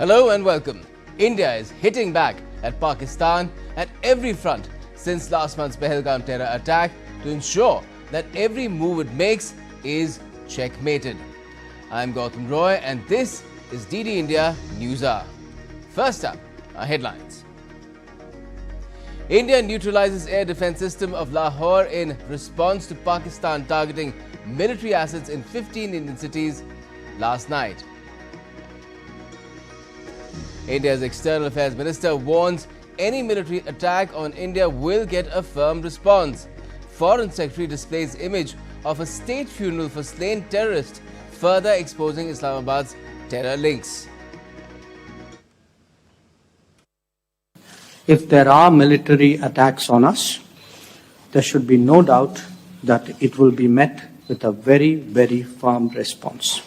Hello and welcome. India is hitting back at Pakistan at every front since last month's Pahalgam terror attack to ensure that every move it makes is checkmated. I'm Gautam Roy and this is DD India Newshour. First up, our headlines. India neutralizes air defense system of Lahore in response to Pakistan targeting military assets in 15 Indian cities last night. India's External Affairs Minister warns any military attack on India will get a firm response. Foreign Secretary displays image of a state funeral for slain terrorists, further exposing Islamabad's terror links. If there are military attacks on us, there should be no doubt that it will be met with a very, very firm response.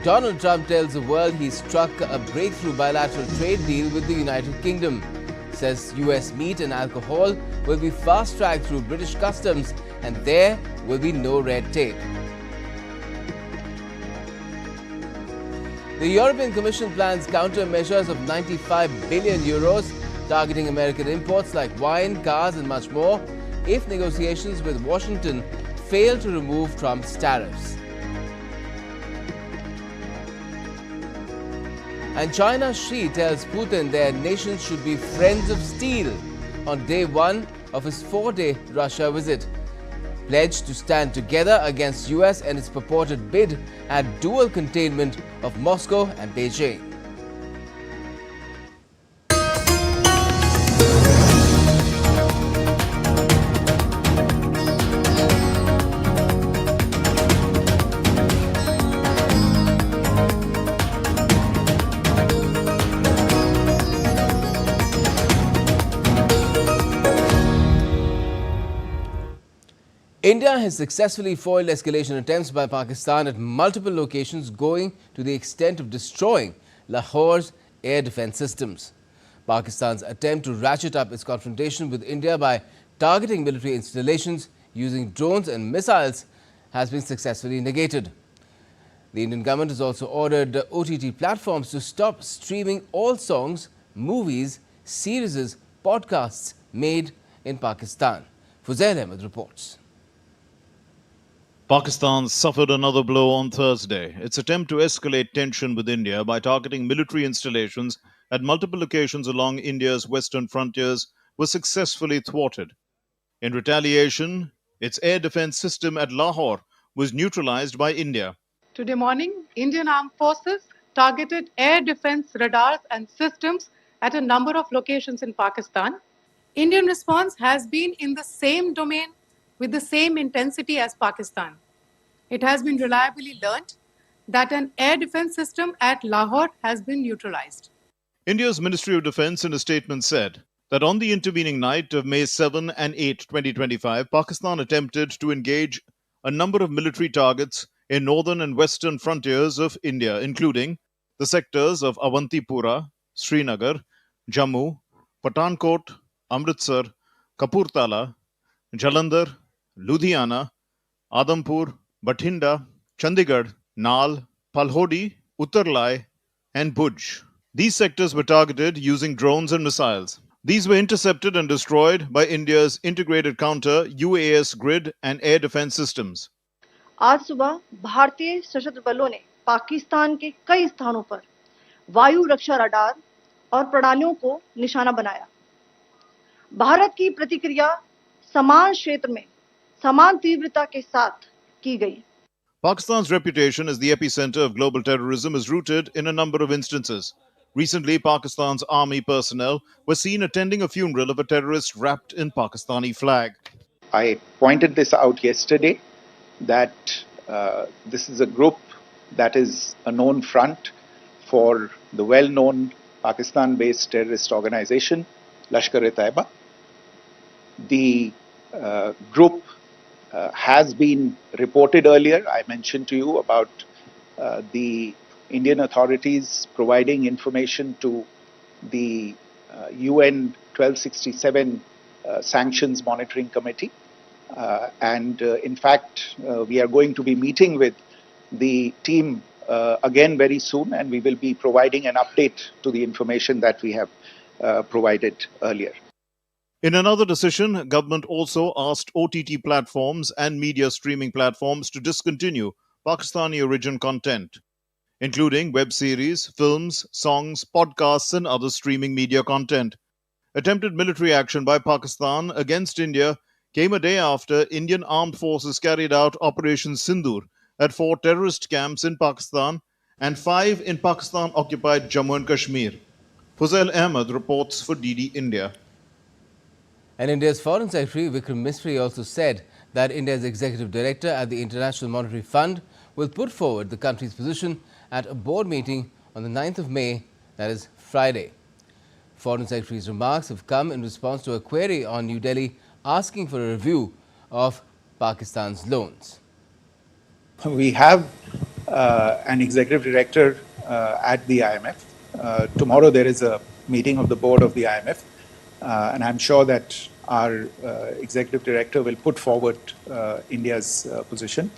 Donald Trump tells the world he struck a breakthrough bilateral trade deal with the United Kingdom. Says US meat and alcohol will be fast-tracked through British customs and there will be no red tape. The European Commission plans countermeasures of 95 billion euros targeting American imports like wine, cars and much more if negotiations with Washington fail to remove Trump's tariffs. And China's Xi tells Putin their nations should be friends of steel on day one of his 4-day Russia visit. Pledged to stand together against US and its purported bid at dual containment of Moscow and Beijing. India has successfully foiled escalation attempts by Pakistan at multiple locations, going to the extent of destroying Lahore's air defense systems. Pakistan's attempt to ratchet up its confrontation with India by targeting military installations using drones and missiles has been successfully negated. The Indian government has also ordered OTT platforms to stop streaming all songs, movies, series, podcasts made in Pakistan. Fuzail Ahmed reports. Pakistan suffered another blow on Thursday. Its attempt to escalate tension with India by targeting military installations at multiple locations along India's western frontiers was successfully thwarted. In retaliation, its air defense system at Lahore was neutralized by India. Today morning, Indian Armed Forces targeted air defense radars and systems at a number of locations in Pakistan. Indian response has been in the same domain with the same intensity as Pakistan. It has been reliably learnt that an air defense system at Lahore has been neutralized. India's Ministry of Defense in a statement said that on the intervening night of May 7 and 8, 2025, Pakistan attempted to engage a number of military targets in northern and western frontiers of India, including the sectors of Avantipura, Srinagar, Jammu, Pathankot, Amritsar, Kapurthala, Jalandhar, Ludhiana, Adampur, Bathinda, Chandigarh, Nal, Palhodi, Uttarlai, and Bhuj. These sectors were targeted using drones and missiles. These were intercepted and destroyed by India's integrated counter, UAS grid and air defense systems. आज सुबह भारतीय सशस्त्र बलों ने पाकिस्तान के कई स्थानों पर वायु रक्षा रडार और प्रणालियों को निशाना बनाया। भारत की प्रतिक्रिया समान क्षेत्र में समान तीव्रता के साथ की गई। Pakistan's reputation as the epicenter of global terrorism is rooted in a number of instances. Recently, Pakistan's army personnel were seen attending a funeral of a terrorist wrapped in Pakistani flag. I pointed this out yesterday that this is a group that is a known front for the well-known Pakistan-based terrorist organization, Lashkar-e-Taiba. The group has been reported earlier. I mentioned to you about the Indian authorities providing information to the UN 1267 Sanctions Monitoring Committee. In fact, we are going to be meeting with the team again very soon, and we will be providing an update to the information that we have provided earlier. In another decision, government also asked OTT platforms and media streaming platforms to discontinue Pakistani origin content, including web series, films, songs, podcasts, and other streaming media content. Attempted military action by Pakistan against India came a day after Indian armed forces carried out Operation Sindoor at 4 terrorist camps in Pakistan and 5 in Pakistan-occupied Jammu and Kashmir. Fuzail Ahmed reports for DD India. And India's Foreign Secretary Vikram Misri also said that India's executive director at the International Monetary Fund will put forward the country's position at a board meeting on the 9th of May, that is Friday. Foreign Secretary's remarks have come in response to a query on New Delhi asking for a review of Pakistan's loans. We have an executive director at the IMF. Tomorrow there is a meeting of the board of the IMF, and I'm sure that our executive director will put forward India's position.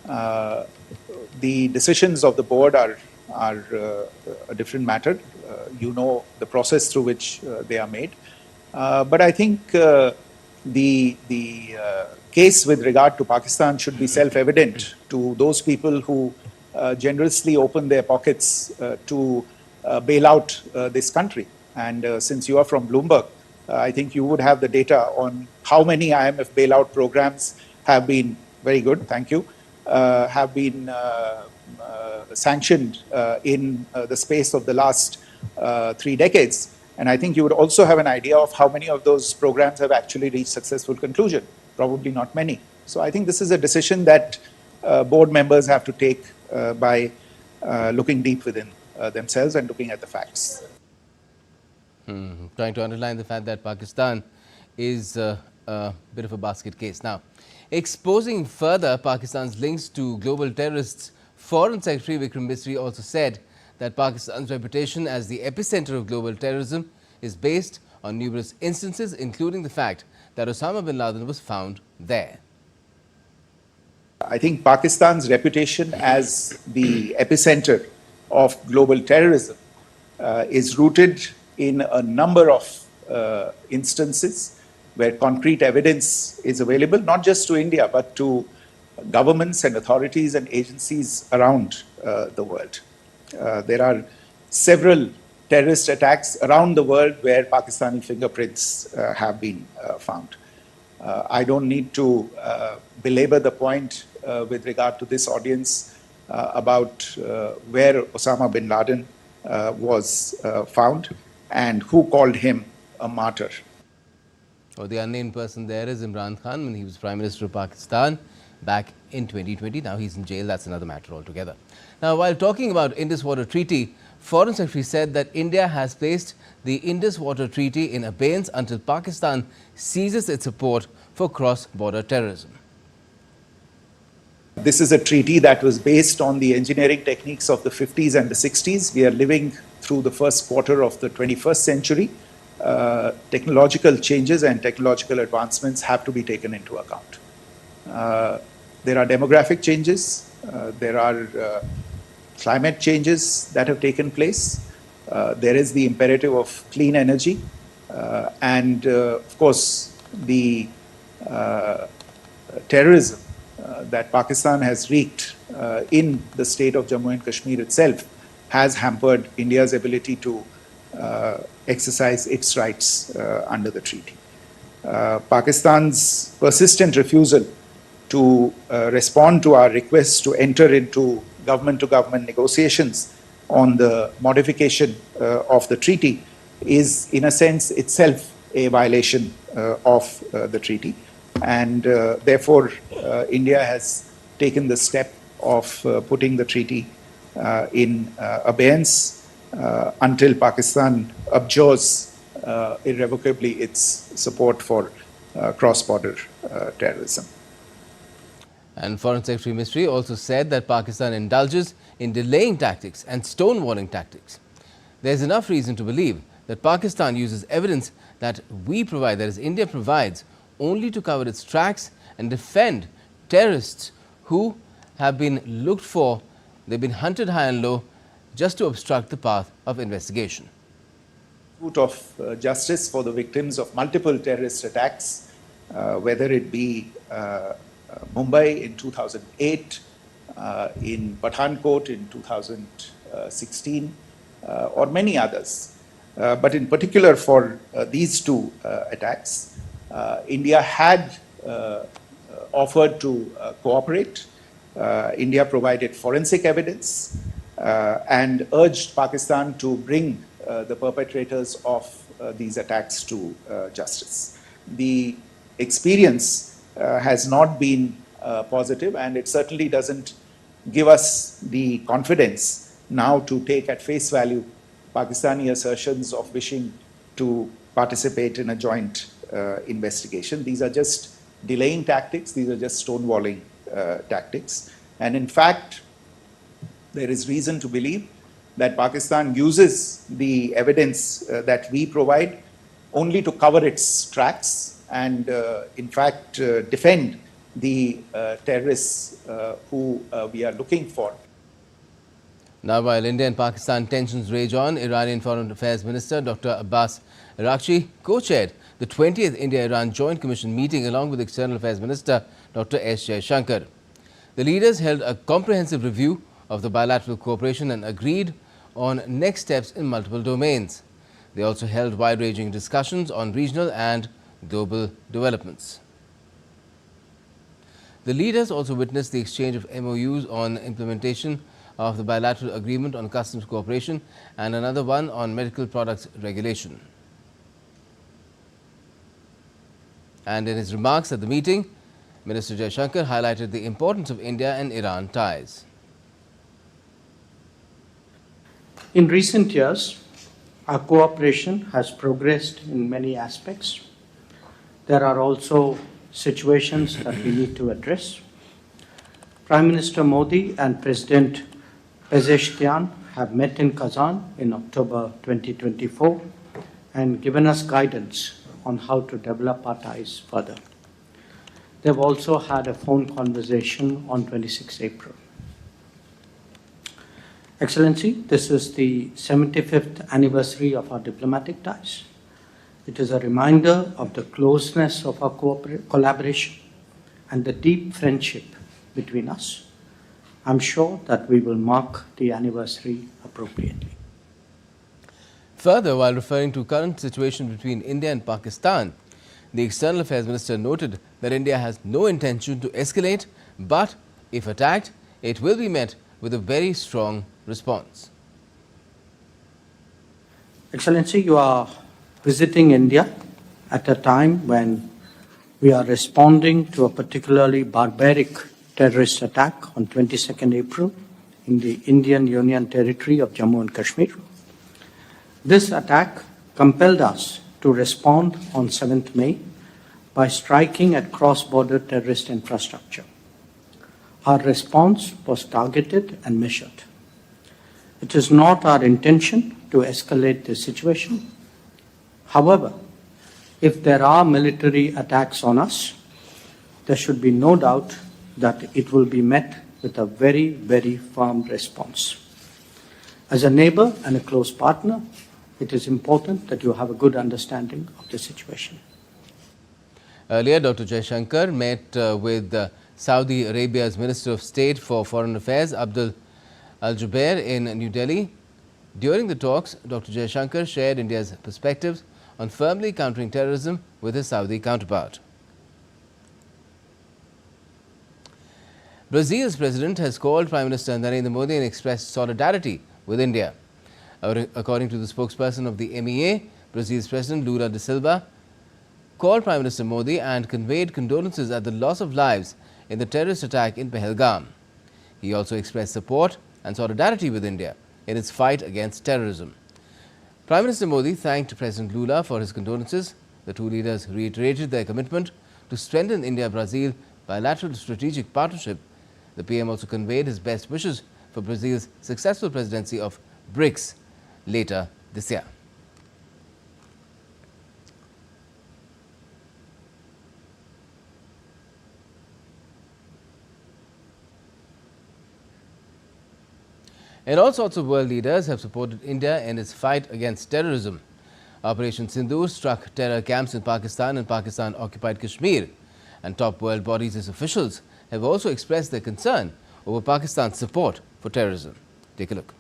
The decisions of the board are a different matter. You know the process through which they are made. But I think the case with regard to Pakistan should be self-evident to those people who generously open their pockets to bail out this country. And since you are from Bloomberg, I think you would have the data on how many IMF bailout programs have been, very good, thank you, have been sanctioned in the space of the last 3 decades. And I think you would also have an idea of how many of those programs have actually reached successful conclusion. Probably not many. So I think this is a decision that board members have to take by looking deep within themselves and looking at the facts. Trying to underline the fact that Pakistan is a bit of a basket case. Now, exposing further Pakistan's links to global terrorists, Foreign Secretary Vikram Misri also said that Pakistan's reputation as the epicenter of global terrorism is based on numerous instances, including the fact that Osama bin Laden was found there. I think Pakistan's reputation as the epicenter of global terrorism is rooted in a number of instances where concrete evidence is available, not just to India, but to governments and authorities and agencies around the world. There are several terrorist attacks around the world where Pakistani fingerprints have been found. I don't need to belabor the point with regard to this audience about where Osama bin Laden was found and who called him a martyr. Oh, the unnamed person there is Imran Khan when he was Prime Minister of Pakistan back in 2020. Now he's in jail. That's another matter altogether. Now, while talking about Indus Water Treaty, Foreign Secretary said that India has placed the Indus Water Treaty in abeyance until Pakistan ceases its support for cross-border terrorism. This is a treaty that was based on the engineering techniques of the 50s and the 60s. We are living through the first quarter of the 21st century. Technological changes and technological advancements have to be taken into account. There are demographic changes. There are climate changes that have taken place. There is the imperative of clean energy. And of course, the terrorism that Pakistan has wreaked in the state of Jammu and Kashmir itself has hampered India's ability to exercise its rights under the treaty. Pakistan's persistent refusal to respond to our requests to enter into government-to-government negotiations on the modification of the treaty is, in a sense, itself a violation of the treaty. And therefore, India has taken the step of putting the treaty in abeyance until Pakistan abjures irrevocably its support for cross-border terrorism. And Foreign Secretary Misri also said that Pakistan indulges in delaying tactics and stonewalling tactics. There is enough reason to believe that Pakistan uses evidence that we provide, that is, India provides, only to cover its tracks and defend terrorists who have been looked for they've been hunted high and low just to obstruct the path of investigation. Pursuit of justice for the victims of multiple terrorist attacks, whether it be Mumbai in 2008, in Pathankot in 2016, or many others. But in particular for these two attacks, India had offered to cooperate. India provided forensic evidence and urged Pakistan to bring the perpetrators of these attacks to justice. The experience has not been positive, and it certainly doesn't give us the confidence now to take at face value Pakistani assertions of wishing to participate in a joint investigation. These are just delaying tactics, these are just stonewalling tactics. And in fact, there is reason to believe that Pakistan uses the evidence that we provide only to cover its tracks and, in fact, defend the terrorists who we are looking for. Now, while India and Pakistan tensions rage on, Iranian Foreign Affairs Minister Dr. Abbas Araghchi co-chaired the 20th India-Iran Joint Commission meeting along with External Affairs Minister Dr. S. Jaishankar. The leaders held a comprehensive review of the bilateral cooperation and agreed on next steps in multiple domains. They also held wide-ranging discussions on regional and global developments. The leaders also witnessed the exchange of MOUs on implementation of the bilateral agreement on customs cooperation and another one on medical products regulation. And in his remarks at the meeting, Minister Jaishankar highlighted the importance of India and Iran ties. In recent years, our cooperation has progressed in many aspects. There are also situations that we need to address. Prime Minister Modi and President Pezeshkian have met in Kazan in October 2024 and given us guidance on how to develop our ties further. They've also had a phone conversation on 26 April. Excellency, this is the 75th anniversary of our diplomatic ties. It is a reminder of the closeness of our collaboration and the deep friendship between us. I'm sure that we will mark the anniversary appropriately. Further, while referring to current situation between India and Pakistan, the External Affairs Minister noted that India has no intention to escalate, but if attacked, it will be met with a very strong response. Excellency, you are visiting India at a time when we are responding to a particularly barbaric terrorist attack on 22nd April in the Indian Union territory of Jammu and Kashmir. This attack compelled us to respond on 7th May by striking at cross-border terrorist infrastructure. Our response was targeted and measured. It is not our intention to escalate the situation. However, if there are military attacks on us, there should be no doubt that it will be met with a very, very firm response. As a neighbor and a close partner, it is important that you have a good understanding of the situation. Earlier, Dr. Jaishankar met with Saudi Arabia's Minister of State for Foreign Affairs, Abdul Al-Jubair, in New Delhi. During the talks, Dr. Jaishankar shared India's perspectives on firmly countering terrorism with his Saudi counterpart. Brazil's president has called Prime Minister Narendra Modi and expressed solidarity with India. According to the spokesperson of the MEA, Brazil's President Lula da Silva called Prime Minister Modi and conveyed condolences at the loss of lives in the terrorist attack in Pahalgam. He also expressed support and solidarity with India in its fight against terrorism. Prime Minister Modi thanked President Lula for his condolences. The two leaders reiterated their commitment to strengthen India-Brazil bilateral strategic partnership. The PM also conveyed his best wishes for Brazil's successful presidency of BRICS later this year. And all sorts of world leaders have supported India in its fight against terrorism. Operation Sindoor struck terror camps in Pakistan and Pakistan-occupied Kashmir. And top world bodies as officials have also expressed their concern over Pakistan's support for terrorism. Take a look.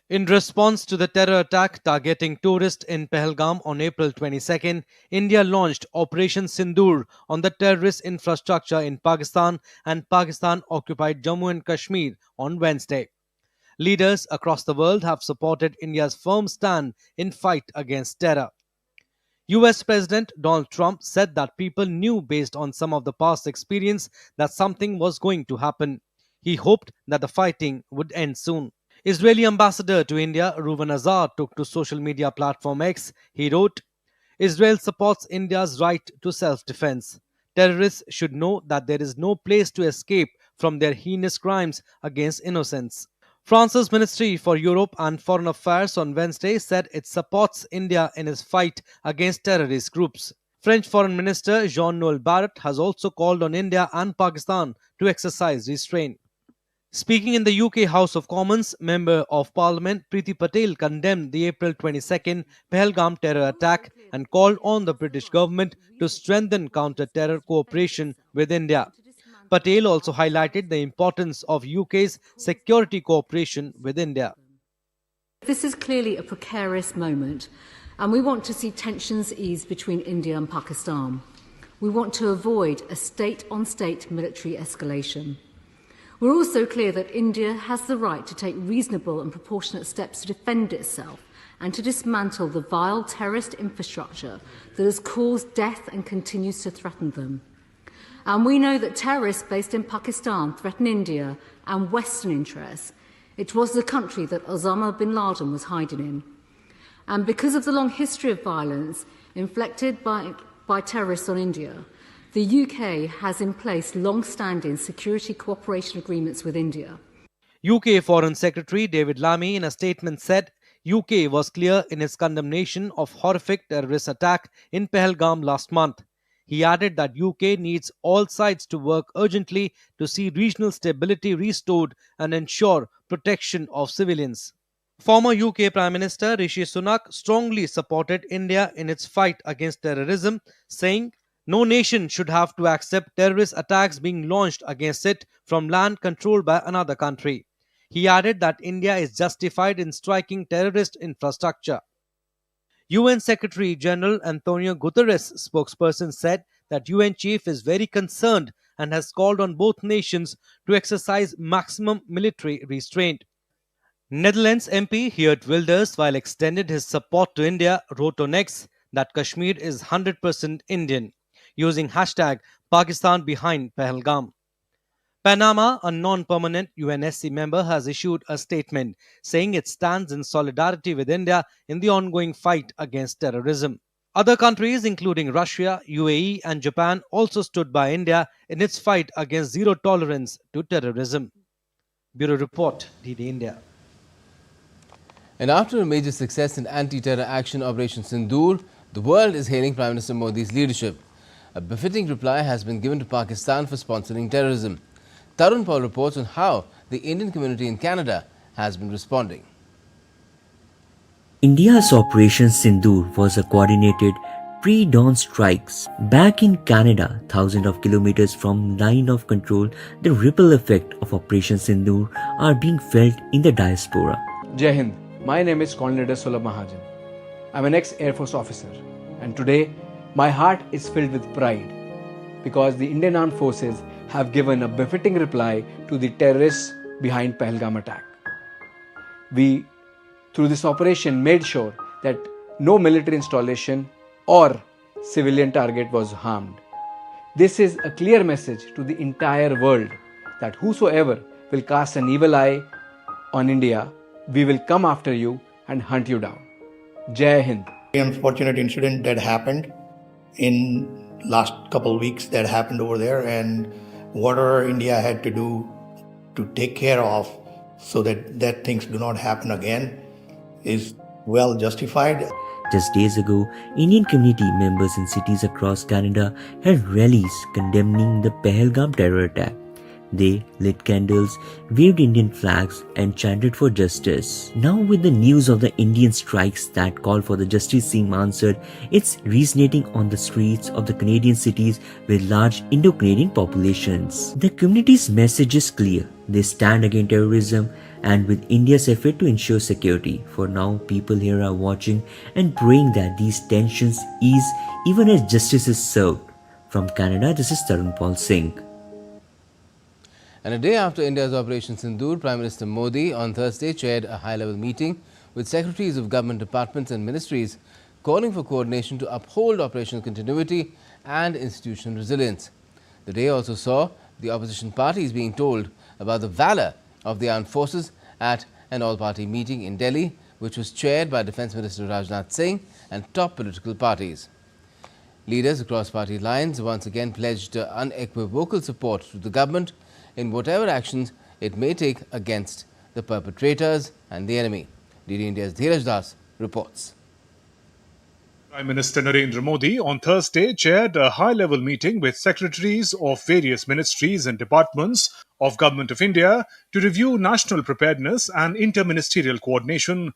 In response to the terror attack targeting tourists in Pahalgam on April 22nd, India launched Operation Sindoor on the terrorist infrastructure in Pakistan and Pakistan-occupied Jammu and Kashmir on Wednesday. Leaders across the world have supported India's firm stand in fight against terror. US President Donald Trump said that people knew based on some of the past experience that something was going to happen. He hoped that the fighting would end soon. Israeli ambassador to India, Reuven Azar, took to social media platform X. He wrote, Israel supports India's right to self-defense. Terrorists should know that there is no place to escape from their heinous crimes against innocents. France's Ministry for Europe and Foreign Affairs on Wednesday said it supports India in its fight against terrorist groups. French Foreign Minister Jean-Noel Barrot has also called on India and Pakistan to exercise restraint. Speaking in the UK House of Commons, Member of Parliament Priti Patel condemned the April 22nd Pahalgam terror attack and called on the British government to strengthen counter-terror cooperation with India. Patel also highlighted the importance of UK's security cooperation with India. This is clearly a precarious moment, and we want to see tensions ease between India and Pakistan. We want to avoid a state-on-state military escalation. We're also clear that India has the right to take reasonable and proportionate steps to defend itself and to dismantle the vile terrorist infrastructure that has caused death and continues to threaten them. And we know that terrorists based in Pakistan threaten India and Western interests. It was the country that Osama bin Laden was hiding in. And because of the long history of violence inflicted by terrorists on India, the UK has in place long-standing security cooperation agreements with India. UK Foreign Secretary David Lammy in a statement said UK was clear in its condemnation of horrific terrorist attack in Pahalgam last month. He added that UK needs all sides to work urgently to see regional stability restored and ensure protection of civilians. Former UK Prime Minister Rishi Sunak strongly supported India in its fight against terrorism, saying, no nation should have to accept terrorist attacks being launched against it from land controlled by another country. He added that India is justified in striking terrorist infrastructure. UN Secretary General Antonio Guterres' spokesperson said that UN chief is very concerned and has called on both nations to exercise maximum military restraint. Netherlands MP Geert Wilders, while extended his support to India, wrote on X that Kashmir is 100% Indian, using hashtag Pakistan behind Pahalgam. Panama, a non-permanent UNSC member, has issued a statement saying it stands in solidarity with India in the ongoing fight against terrorism. Other countries, including Russia, UAE and Japan, also stood by India in its fight against zero tolerance to terrorism. Bureau Report, DD India. And after a major success in anti-terror action Operation Sindoor, the world is hailing Prime Minister Modi's leadership. A befitting reply has been given to Pakistan for sponsoring terrorism. Tarun Paul reports on how the Indian community in Canada has been responding. India's Operation Sindoor was a coordinated pre-dawn strikes. Back in Canada, thousands of kilometers from line of control, the ripple effect of Operation Sindoor are being felt in the diaspora. Jai Hind. My name is Colonel Sulabh Mahajan. I'm an ex-Air Force officer, and today my heart is filled with pride because the Indian Armed Forces have given a befitting reply to the terrorists behind Pahalgam attack. We, through this operation, made sure that no military installation or civilian target was harmed. This is a clear message to the entire world that whosoever will cast an evil eye on India, we will come after you and hunt you down. Jai Hind. The unfortunate incident that happened in last couple of weeks that happened over there, and whatever India had to do to take care of so that things do not happen again is well justified. Just days ago, Indian community members in cities across Canada held rallies condemning the Pahalgam terror attack. They lit candles, waved Indian flags, and chanted for justice. Now, with the news of the Indian strikes that call for the justice seem answered, it's resonating on the streets of the Canadian cities with large Indo-Canadian populations. The community's message is clear. They stand against terrorism and with India's effort to ensure security. For now, people here are watching and praying that these tensions ease even as justice is served. From Canada, this is Tarun Paul Singh. And a day after India's Operation Sindoor, Prime Minister Modi on Thursday chaired a high-level meeting with secretaries of government departments and ministries, calling for coordination to uphold operational continuity and institutional resilience. The day also saw the opposition parties being told about the valour of the armed forces at an all-party meeting in Delhi, which was chaired by Defence Minister Rajnath Singh and top political parties. Leaders across party lines once again pledged unequivocal support to the government in whatever actions it may take against the perpetrators and the enemy. DD India's Dheeraj Das reports. Prime Minister Narendra Modi on Thursday chaired a high-level meeting with secretaries of various ministries and departments of Government of India to review national preparedness and interministerial coordination.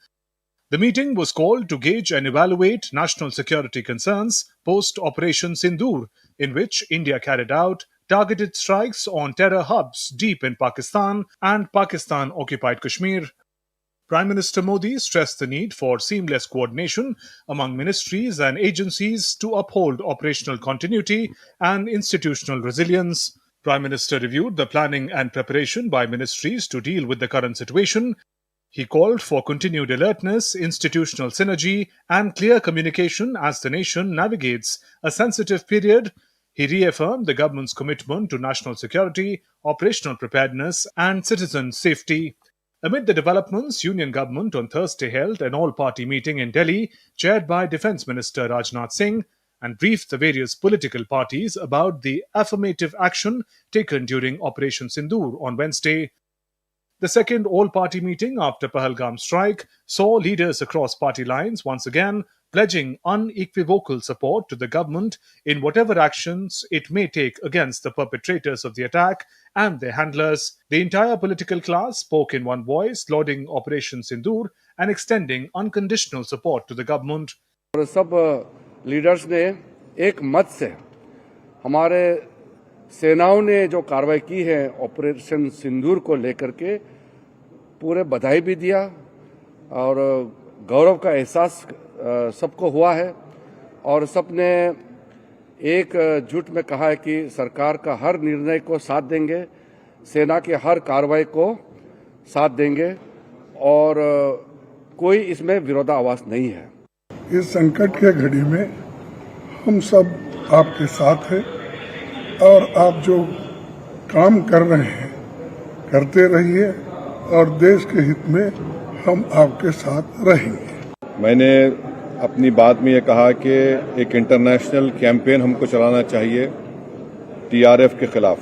The meeting was called to gauge and evaluate national security concerns post-Operation Sindoor, in which India carried out targeted strikes on terror hubs deep in Pakistan and Pakistan-occupied Kashmir. Prime Minister Modi stressed the need for seamless coordination among ministries and agencies to uphold operational continuity and institutional resilience. Prime Minister reviewed the planning and preparation by ministries to deal with the current situation. He called for continued alertness, institutional synergy, and clear communication as the nation navigates a sensitive period. He reaffirmed the government's commitment to national security, operational preparedness, and citizen safety. Amid the developments, Union Government on Thursday held an all-party meeting in Delhi, chaired by Defence Minister Rajnath Singh, and briefed the various political parties about the affirmative action taken during Operation Sindoor on Wednesday. The second all-party meeting after Pahalgam strike saw leaders across party lines once again pledging unequivocal support to the government in whatever actions it may take against the perpetrators of the attack and their handlers. The entire political class spoke in one voice, lauding Operation Sindoor and extending unconditional support to the government. सब leaders ने एक मत से हमारे सेनाओं ने जो कार्रवाई की है ऑपरेशन सिंदूर को लेकर के पूरे बधाई भी दिया और गौरव का एहसास सबको हुआ है और सबने एक जुट में कहा है कि सरकार का हर निर्णय को साथ देंगे, सेना की हर कार्रवाई को साथ देंगे और कोई इसमें विरोधाभास नहीं है। इस संकट के घड़ी में हम सब आपके साथ हैं और आप जो काम कर रहे हैं करते रहिए और देश के हित में हम आपके साथ रहेंगे। मैंने अपनी बात में ये कहा कि एक इंटरनेशनल कैंपेन हमको चलाना चाहिए टीआरएफ के खिलाफ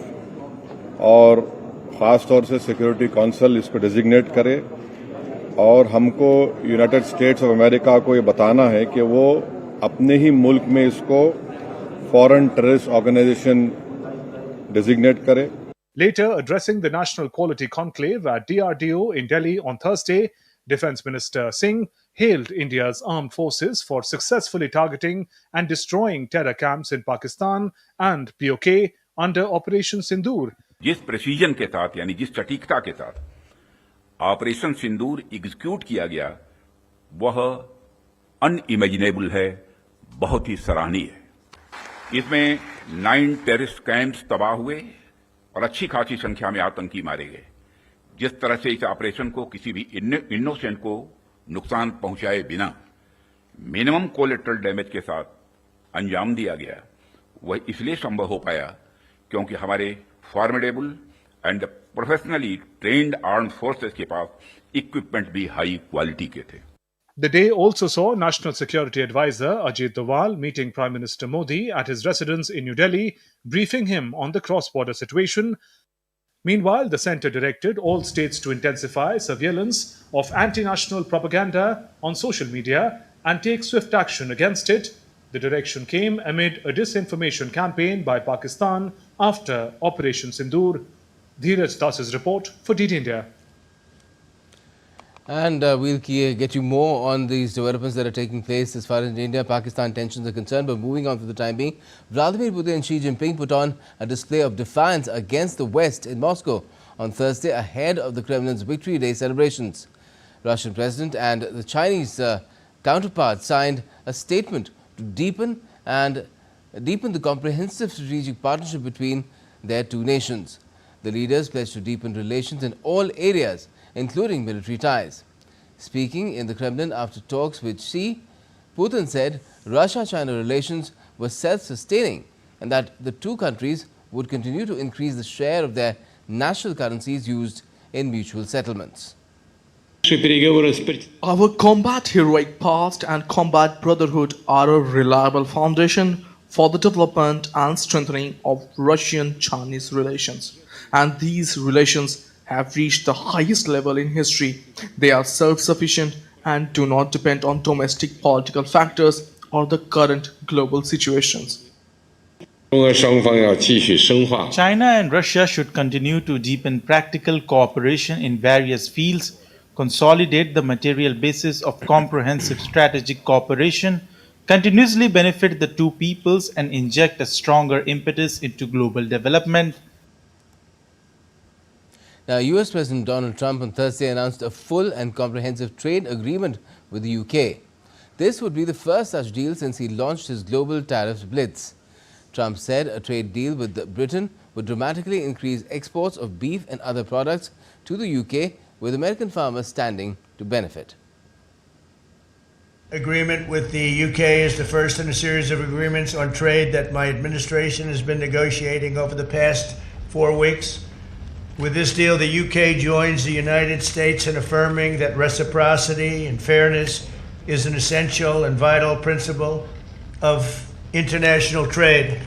और ख़ास तौर से सिक्योरिटी काउंसिल इसको डेजिग्नेट करे और हमको यूनाइटेड स्टेट्स ऑफ अमेरिका को ये बताना है कि वो अपने ही मुल्क में इसको फॉरेन टेररिस्ट ऑर्गेनाइजेशन डेजिग्नेट करे। Later, addressing the National Quality Conclave at DRDO in Delhi on Thursday, Defence Minister Singh hailed India's armed forces for successfully targeting and destroying terror camps in Pakistan and POK under Operation Sindoor. जिस precision के साथ यानी जिस सटीकता के साथ operation सिंदूर execute किया गया वह अनइमेजिनेबल है, बहुत ही सराहनीय है। इसमें 9 टेररिस्ट कैंप्स तबाह हुए और अच्छी खासी संख्या में आतंकी मारे गए। जिस तरह से इस ऑपरेशन को किसी भी इनोसेंट को नुकसान पहुंचाए बिना मिनिमम कोलेटरल डैमेज के साथ अंजाम दिया गया, वह इसलिए संभव हो पाया क्योंकि हमारे formidable and professionally trained armed forces के पास इक्विपमेंट भी हाई क्वालिटी के थे। The day also saw National Security Advisor Ajit Doval meeting Prime Minister Modi at his residence in New Delhi, briefing him on the cross-border situation. Meanwhile, the centre directed all states to intensify surveillance of anti-national propaganda on social media and take swift action against it. The direction came amid a disinformation campaign by Pakistan after Operation Sindoor. Dheeraj Das's report for DD India. And we'll get you more on these developments that are taking place as far as India-Pakistan tensions are concerned. But moving on for the time being, Vladimir Putin and Xi Jinping put on a display of defiance against the West in Moscow on Thursday ahead of the Kremlin's Victory Day celebrations. Russian President and the Chinese counterpart signed a statement to deepen the comprehensive strategic partnership between their two nations. The leaders pledged to deepen relations in all areas, including military ties. Speaking in the Kremlin after talks with Xi, Putin said Russia-China relations were self-sustaining and that the two countries would continue to increase the share of their national currencies used in mutual settlements. Our combat heroic past and combat brotherhood are a reliable foundation for the development and strengthening of Russian-Chinese relations. And these relations have reached the highest level in history. They are self-sufficient and do not depend on domestic political factors or the current global situations. China and Russia should continue to deepen practical cooperation in various fields, consolidate the material basis of comprehensive strategic cooperation, continuously benefit the two peoples, and inject a stronger impetus into global development. Now, US President Donald Trump on Thursday announced a full and comprehensive trade agreement with the UK. This would be the first such deal since he launched his global tariffs blitz. Trump said a trade deal with Britain would dramatically increase exports of beef and other products to the UK, with American farmers standing to benefit. Agreement with the UK is the first in a series of agreements on trade that my administration has been negotiating over the past 4 weeks. With this deal, the UK joins the United States in affirming that reciprocity and fairness is an essential and vital principle of international trade.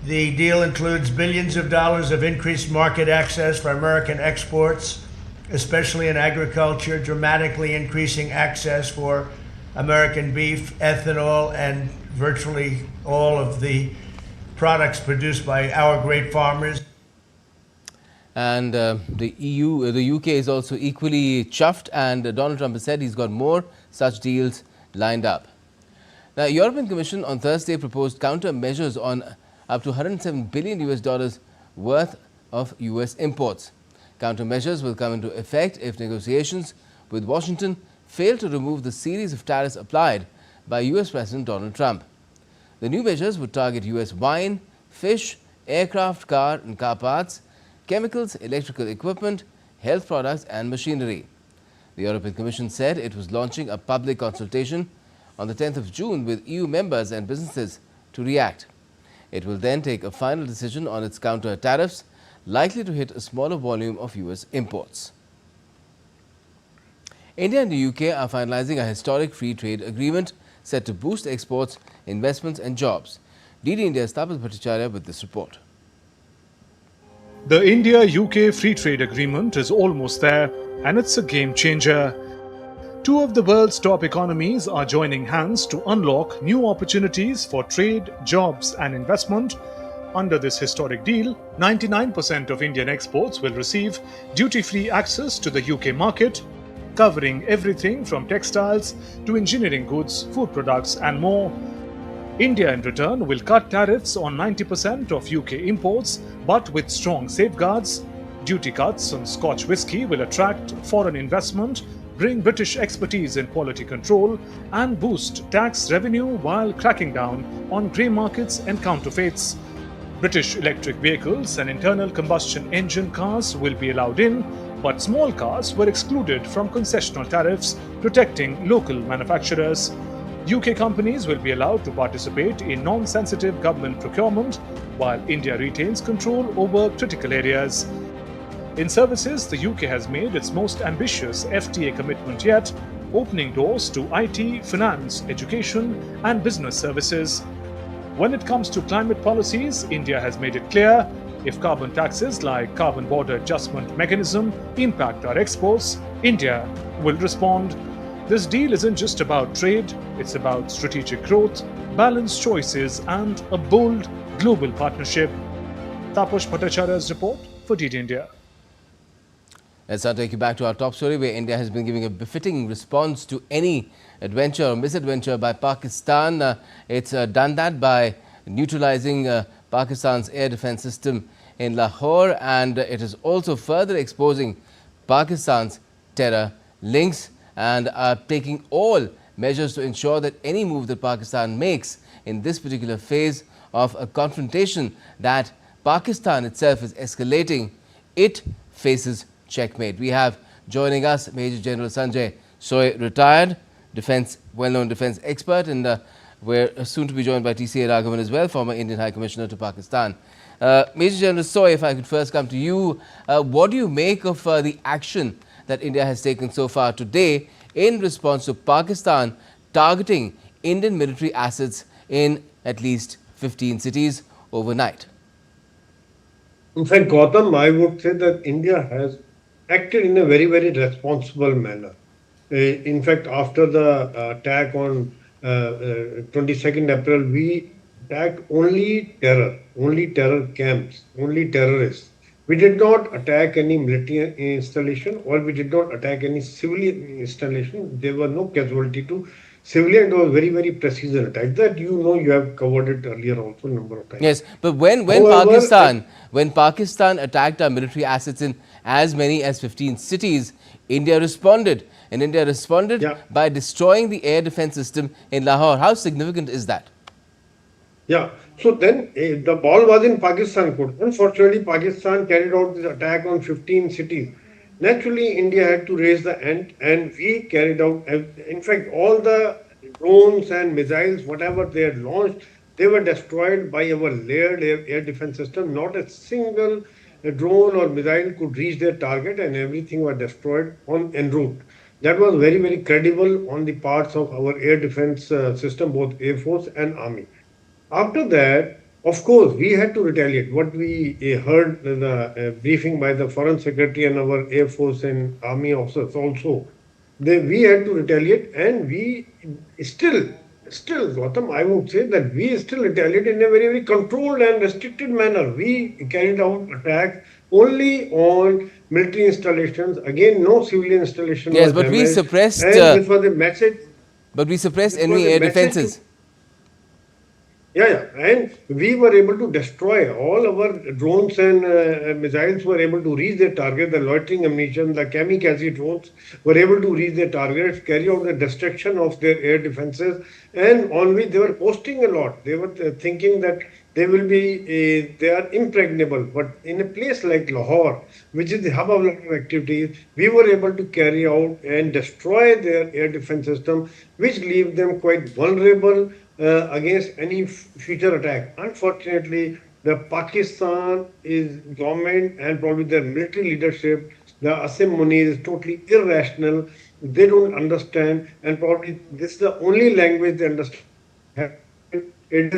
The deal includes billions of dollars of increased market access for American exports, especially in agriculture, dramatically increasing access for American beef, ethanol, and virtually all of the products produced by our great farmers. And the UK is also equally chuffed, and Donald Trump has said he's got more such deals lined up. Now, European Commission on Thursday proposed countermeasures on up to $107 billion worth of US imports. Countermeasures will come into effect if negotiations with Washington fail to remove the series of tariffs applied by US President Donald Trump. The new measures would target US wine, fish, aircraft, car and car parts, chemicals, electrical equipment, health products and machinery. The European Commission said it was launching a public consultation on the 10th of June with EU members and businesses to react. It will then take a final decision on its counter tariffs, likely to hit a smaller volume of US imports. India and the UK are finalizing a historic free trade agreement set to boost exports, investments and jobs. DD India's Tapil Bhattacharya with this report. The India-UK Free Trade Agreement is almost there, and it's a game changer. Two of the world's top economies are joining hands to unlock new opportunities for trade, jobs and investment. Under this historic deal, 99% of Indian exports will receive duty-free access to the UK market, covering everything from textiles to engineering goods, food products and more. India in return will cut tariffs on 90% of UK imports, but with strong safeguards. Duty cuts on Scotch whisky will attract foreign investment, bring British expertise in quality control and boost tax revenue while cracking down on grey markets and counterfeits. British electric vehicles and internal combustion engine cars will be allowed in, but small cars were excluded from concessional tariffs, protecting local manufacturers. UK companies will be allowed to participate in non-sensitive government procurement, while India retains control over critical areas. In services, the UK has made its most ambitious FTA commitment yet, opening doors to IT, finance, education and business services. When it comes to climate policies, India has made it clear if carbon taxes like Carbon Border Adjustment Mechanism impact our exports, India will respond. This deal isn't just about trade, it's about strategic growth, balanced choices and a bold global partnership. Taposh Bhattacharya's report for DD India. Let's now take you back to our top story, where India has been giving a befitting response to any adventure or misadventure by Pakistan. It's done that by neutralizing Pakistan's air defense system in Lahore, and it is also further exposing Pakistan's terror links and taking all measures to ensure that any move that Pakistan makes in this particular phase of a confrontation that Pakistan itself is escalating, it faces checkmate. We have joining us Major General Sanjay Soy, retired well-known defense expert, and we're soon to be joined by TCA Raghavan as well, former Indian High Commissioner to Pakistan. Major General Soy, if I could first come to you, what do you make of the action that India has taken so far today in response to Pakistan targeting Indian military assets in at least 15 cities overnight? In fact, Gautam, I would say that India has acted in a very, very responsible manner. In fact, after the attack on 22nd April, we attacked only terror camps, only terrorists. We did not attack any military installation, or we did not attack any civilian installation. There were no casualty to civilian. It was very, very precision attack. That you have covered it earlier also a number of times. Yes, but when Pakistan attacked our military assets in as many as 15 cities, India responded. And India responded by destroying the air defense system in Lahore. How significant is that? Yeah, so then the ball was in Pakistan court. Unfortunately, Pakistan carried out this attack on 15 cities. Naturally, India had to raise the ante, and we carried out, in fact, all the drones and missiles, whatever they had launched, they were destroyed by our layered air defense system. Not a single drone or missile could reach their target, and everything was destroyed en route. That was very, very credible on the parts of our air defense system, both Air Force and Army. After that, of course, we had to retaliate. What we heard in the briefing by the Foreign Secretary and our Air Force and Army officers also, we had to retaliate, and we still, Gautam, I would say that we still retaliate in a very, very controlled and restricted manner. We carried out attacks only on military installations. Again, no civilian installation. Yes, but we suppressed. And this was a message. But we suppressed enemy air defenses. And we were able to destroy all our drones, and missiles were able to reach their target. The loitering ammunition, the kamikaze drones were able to reach their targets, carry out the destruction of their air defenses, and on which they were posting a lot. They were thinking that they are impregnable. But in a place like Lahore, which is the hub of a lot of activities, we were able to carry out and destroy their air defense system, which leave them quite vulnerable against any future attack. Unfortunately, the Pakistan government and probably their military leadership, the Asim Munir, is totally irrational. They don't understand, and probably this is the only language they understand. It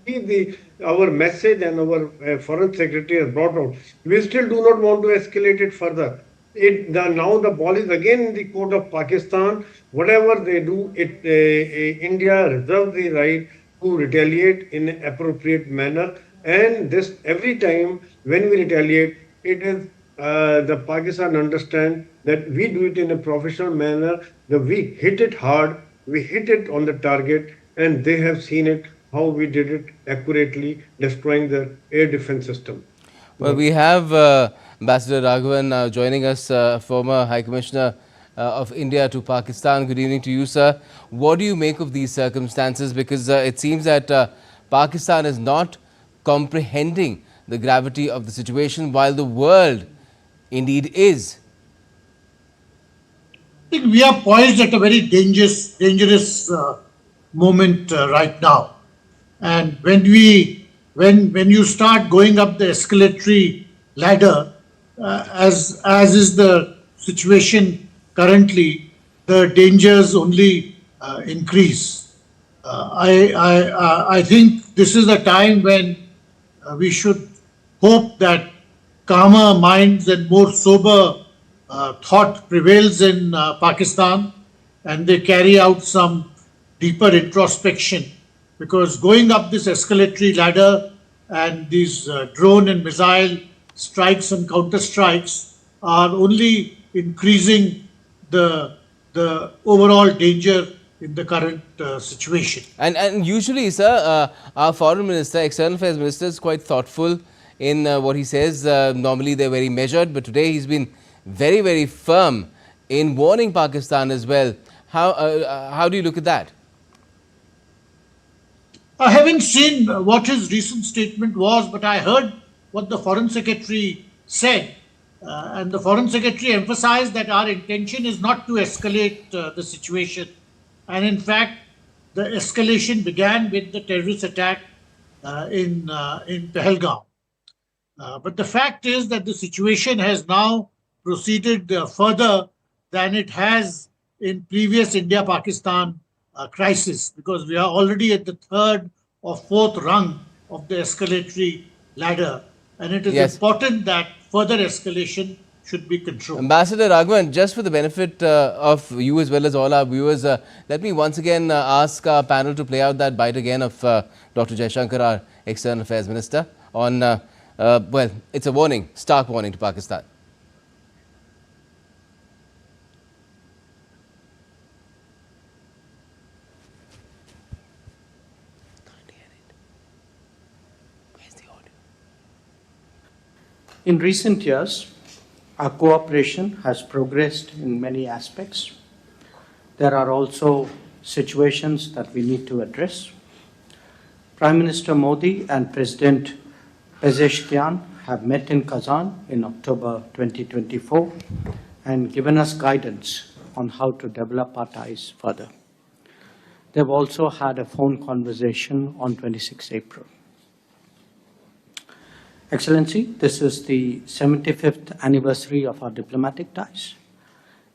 is our message, and our Foreign Secretary has brought out. We still do not want to escalate it further. Now the ball is again in the court of Pakistan. Whatever they do, India reserves the right to retaliate in an appropriate manner. And this, every time when we retaliate, it is the Pakistan understand that we do it in a professional manner. That we hit it hard, we hit it on the target, and they have seen it how we did it accurately, destroying the air defense system. Well, we have Ambassador Raghavan joining us, former High Commissioner of India to Pakistan. Good evening to you, sir. What do you make of these circumstances? Because it seems that Pakistan is not comprehending the gravity of the situation, while the world indeed is. I think we are poised at a very dangerous moment right now. And when you start going up the escalatory ladder, as is the situation currently, the dangers only increase. I think this is the time when we should hope that calmer minds and more sober thought prevails in Pakistan, and they carry out some deeper introspection, because going up this escalatory ladder and these drone and missile strikes and counter strikes are only increasing the overall danger in the current situation. And usually, sir, our foreign minister, external affairs minister, is quite thoughtful in what he says. Normally, they're very measured, but today he's been very, very firm in warning Pakistan as well. How do you look at that? I haven't seen what his recent statement was, but I heard what the Foreign Secretary said. And the Foreign Secretary emphasized that our intention is not to escalate the situation. And in fact, the escalation began with the terrorist attack in Pahalgam. But the fact is that the situation has now proceeded further than it has in previous India-Pakistan crisis, because we are already at the third or fourth rung of the escalatory ladder, and it is important that further escalation should be controlled. Ambassador Raghavan, just for the benefit of you as well as all our viewers, let me once again ask our panel to play out that bite again of Dr. Jaishankar, our External Affairs Minister, on, well, it's a warning, stark warning to Pakistan. In recent years, our cooperation has progressed in many aspects. There are also situations that we need to address. Prime Minister Modi and President Pezeshkian have met in Kazan in October 2024 and given us guidance on how to develop our ties further. They've also had a phone conversation on 26 April. Excellency, this is the 75th anniversary of our diplomatic ties.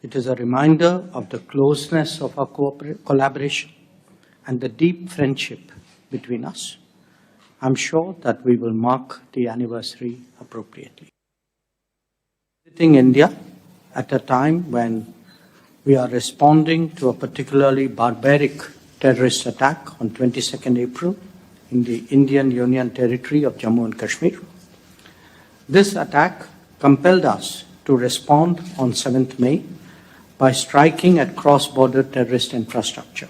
It is a reminder of the closeness of our collaboration and the deep friendship between us. I'm sure that we will mark the anniversary appropriately. Visiting India at a time when we are responding to a particularly barbaric terrorist attack on 22nd April in the Indian Union territory of Jammu and Kashmir. This attack compelled us to respond on 7th May by striking at cross-border terrorist infrastructure.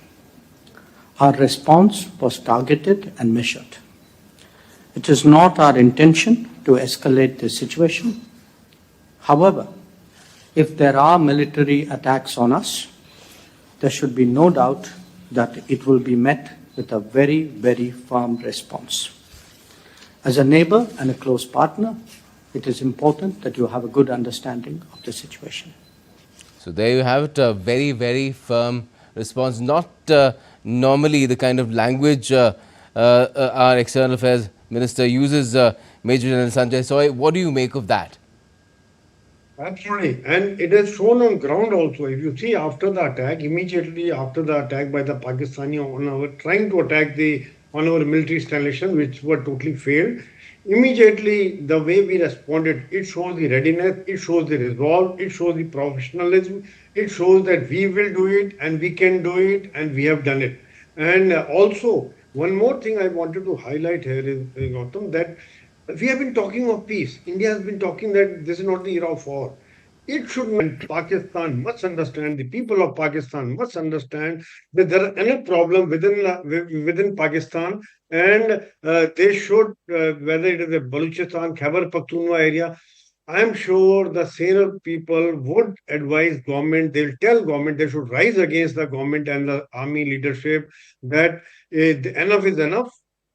Our response was targeted and measured. It is not our intention to escalate the situation. However, if there are military attacks on us, there should be no doubt that it will be met with a very, very firm response. As a neighbor and a close partner, it is important that you have a good understanding of the situation. So there you have it, a very, very firm response. Not normally the kind of language our External Affairs Minister uses, Major General Sanjay Soy. What do you make of that? Absolutely. And it is shown on ground also. If you see after the attack, immediately after the attack by the Pakistani on our, trying to attack on our military installation, which were totally failed, immediately the way we responded, it shows the readiness, it shows the resolve, it shows the professionalism, it shows that we will do it and we can do it and we have done it. And also, one more thing I wanted to highlight here is, Gautam, that we have been talking of peace. India has been talking that this is not the era of war. It should not. Pakistan must understand, the people of Pakistan must understand that there are any problem within Pakistan, and they should, whether it is a Balochistan, Khyber Pakhtunkhwa area, I am sure the senior people would advise government, they'll tell government they should rise against the government and the army leadership that enough is enough.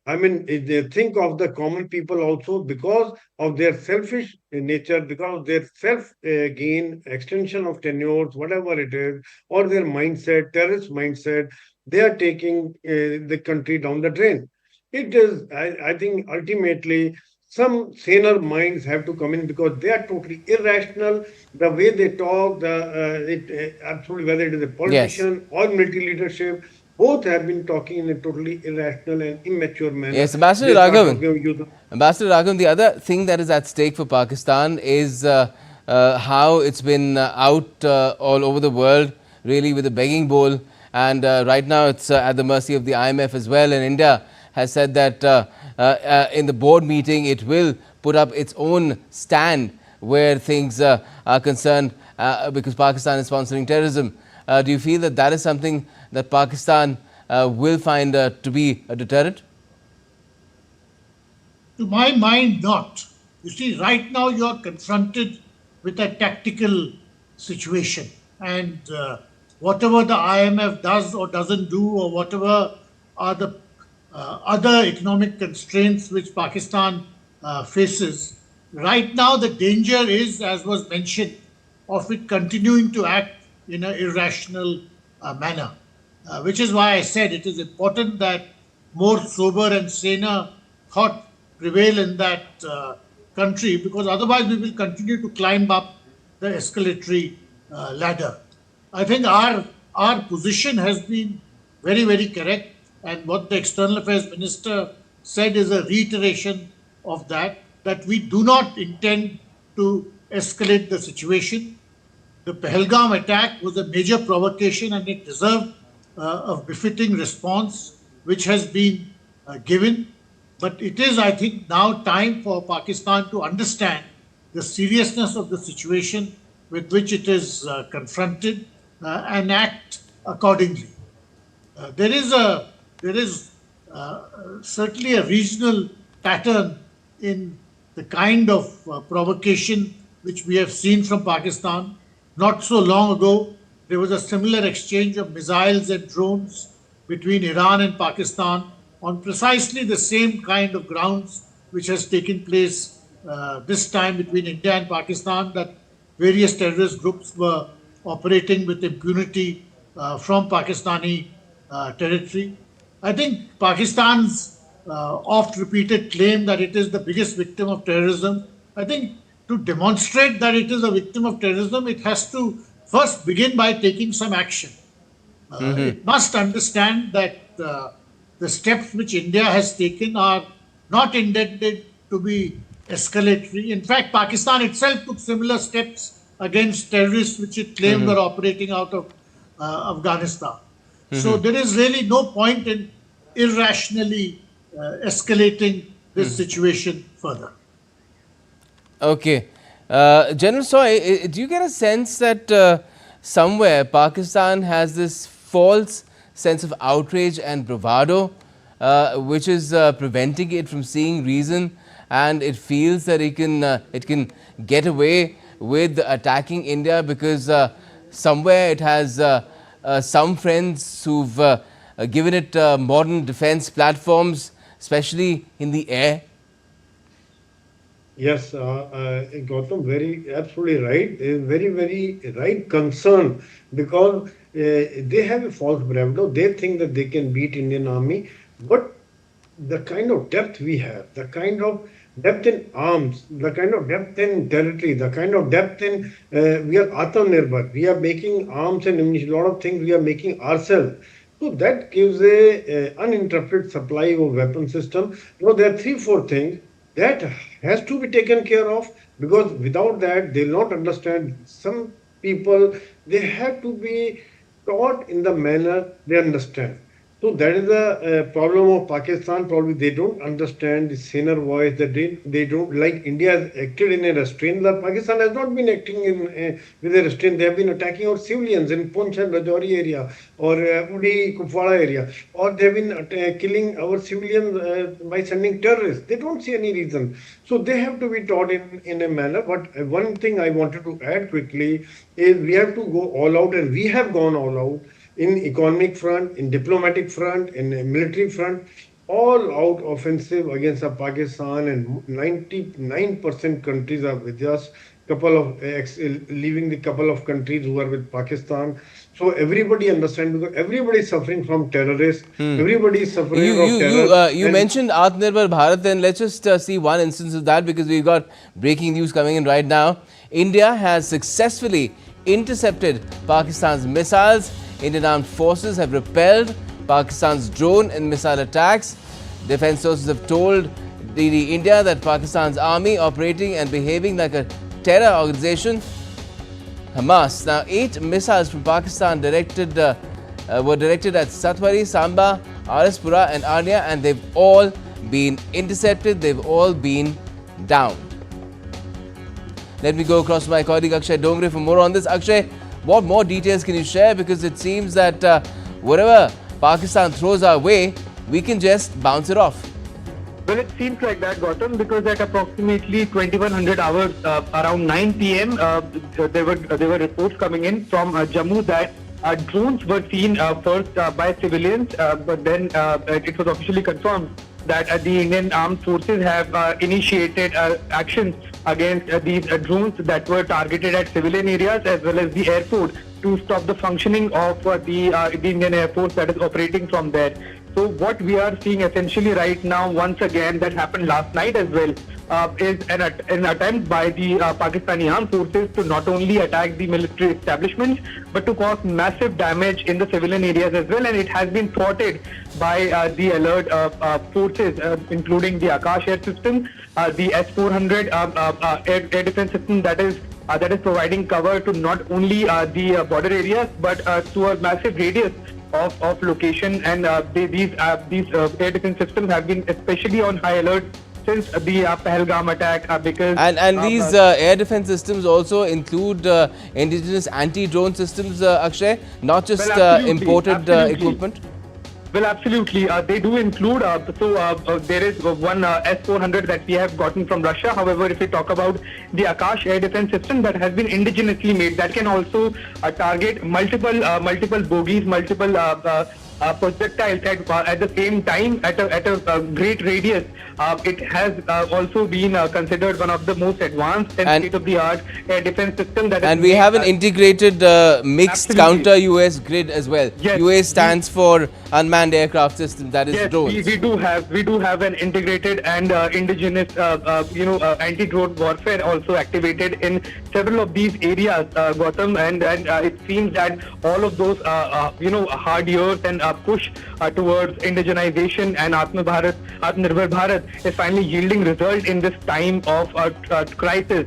I mean, they think of the common people also because of their selfish nature, because of their self-gain, extension of tenures, whatever it is, or their mindset, terrorist mindset, they are taking the country down the drain. It is, I think, ultimately, some saner minds have to come in because they are totally irrational. The way they talk, absolutely, whether it is a politician or military leadership, both have been talking in a totally irrational and immature manner. Yes, Ambassador Raghavan. Ambassador Raghavan, the other thing that is at stake for Pakistan is how it's been out all over the world, really with a begging bowl. And right now it's at the mercy of the IMF as well. And India has said that in the board meeting, it will put up its own stand where things are concerned because Pakistan is sponsoring terrorism. Do you feel that that is something that Pakistan will find to be a deterrent? To my mind, not. You see, right now you are confronted with a tactical situation, and whatever the IMF does or doesn't do, or whatever are the other economic constraints which Pakistan faces, right now the danger is, as was mentioned, of it continuing to act in an irrational manner, which is why I said it is important that more sober and saner thought prevail in that country, because otherwise we will continue to climb up the escalatory ladder. I think our position has been very, very correct, and what the External Affairs Minister said is a reiteration of that we do not intend to escalate the situation. The Pahalgam attack was a major provocation and it deserved a befitting response, which has been given. But it is, I think, now time for Pakistan to understand the seriousness of the situation with which it is confronted and act accordingly. There is certainly a regional pattern in the kind of provocation which we have seen from Pakistan. Not so long ago, there was a similar exchange of missiles and drones between Iran and Pakistan on precisely the same kind of grounds which has taken place this time between India and Pakistan, that various terrorist groups were operating with impunity from Pakistani territory. I think Pakistan's oft-repeated claim that it is the biggest victim of terrorism, I think to demonstrate that it is a victim of terrorism, it has to first begin by taking some action. It must understand that the steps which India has taken are not intended to be escalatory. In fact, Pakistan itself took similar steps against terrorists which it claimed were operating out of Afghanistan. So there is really no point in irrationally escalating this situation further. Okay. General Soy, do you get a sense that somewhere Pakistan has this false sense of outrage and bravado, which is preventing it from seeing reason, and it feels that it can get away with attacking India because somewhere it has some friends who've given it modern defense platforms, especially in the air? Yes, Gautam, absolutely right. Very, very right concern, because they have a false bravado. They think that they can beat Indian army, but the kind of depth we have, the kind of depth in arms, the kind of depth in territory, the kind of depth in we are Atmanirbhar. We are making arms and ammunition, a lot of things we are making ourselves. So that gives a uninterrupted supply of weapon system. There are 3-4 things that has to be taken care of, because without that they will not understand. Some people, they have to be taught in the manner they understand. So that is the problem of Pakistan. Probably they don't understand the saner voice, that they don't, like India has acted in a restraint. Pakistan has not been acting with a restraint. They have been attacking our civilians in Punch and Rajouri area, or Uri Kupwara area, or they have been killing our civilians by sending terrorists. They don't see any reason. So they have to be taught in a manner. But one thing I wanted to add quickly is we have to go all out, and we have gone all out in economic front, in diplomatic front, in military front, all out offensive against Pakistan, and 99% countries are with us. Leaving the couple of countries who are with Pakistan. So everybody understands, because everybody is suffering from terrorists. Everybody is suffering from terror. You mentioned Atmanirbhar Bharat, then let's just see one instance of that, because we've got breaking news coming in right now. India has successfully intercepted Pakistan's missiles. Indian armed forces have repelled Pakistan's drone and missile attacks. Defense sources have told India that Pakistan's army operating and behaving like a terror organization, Hamas. Now, 8 missiles from Pakistan were directed at Satwari, Samba, Arispura and Arnia, and they've all been intercepted, they've all been downed. Let me go across to my colleague Akshay Dongre for more on this. Akshay, what more details can you share? Because it seems that whatever Pakistan throws our way, we can just bounce it off. Well, it seems like that, Gautam, because at approximately 2100 hours, around 9 p.m., there were reports coming in from Jammu that drones were seen first by civilians, but then it was officially confirmed that the Indian Armed Forces have initiated actions against these drones that were targeted at civilian areas as well as the airport to stop the functioning of the Indian Air Force that is operating from there. So what we are seeing essentially right now, once again, that happened last night as well, is an attempt by the Pakistani armed forces to not only attack the military establishments, but to cause massive damage in the civilian areas as well. And it has been thwarted by the alert forces, including the Akash air system, the S-400 air defense system that is providing cover to not only the border areas, but to a massive radius of location, and these air defense systems have been especially on high alert since the Pahalgam attack because and these air defense systems also include indigenous anti-drone systems, Akshay, not just imported equipment. Well, absolutely. They do include, there is one S-400 that we have gotten from Russia. However, if we talk about the Akash air defense system that has been indigenously made, that can also target multiple bogies, multiple projectiles at the same time at a great radius. It has also been considered one of the most advanced and state-of-the-art air defense system. And we have an integrated mixed counter-UAS grid as well. Yes. UAS stands for unmanned aircraft system, that is drones. We do have an integrated and indigenous anti-drone warfare also activated in several of these areas, Gautam, and it seems that all of those hard years and push towards indigenization and Atmanirbhar Bharat is finally yielding result in this time of crisis.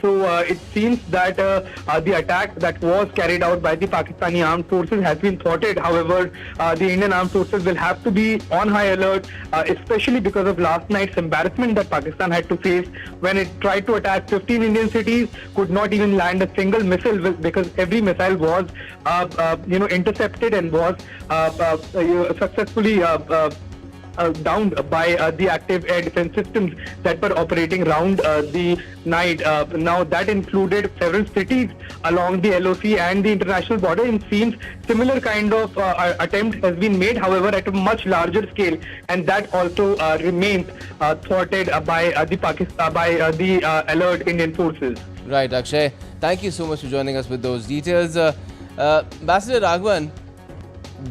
So it seems that the attack that was carried out by the Pakistani armed forces has been thwarted. However, the Indian armed forces will have to be on high alert, especially because of last night's embarrassment that Pakistan had to face when it tried to attack 15 Indian cities, could not even land a single missile because every missile was intercepted and was successfully downed by the active air defense systems that were operating round the night. Now that included several cities along the LOC and the international border. It seems similar kind of attempt has been made, however at a much larger scale, and that also remains thwarted by the alert Indian forces. Right, Akshay. Thank you so much for joining us with those details. Ambassador Raghavan,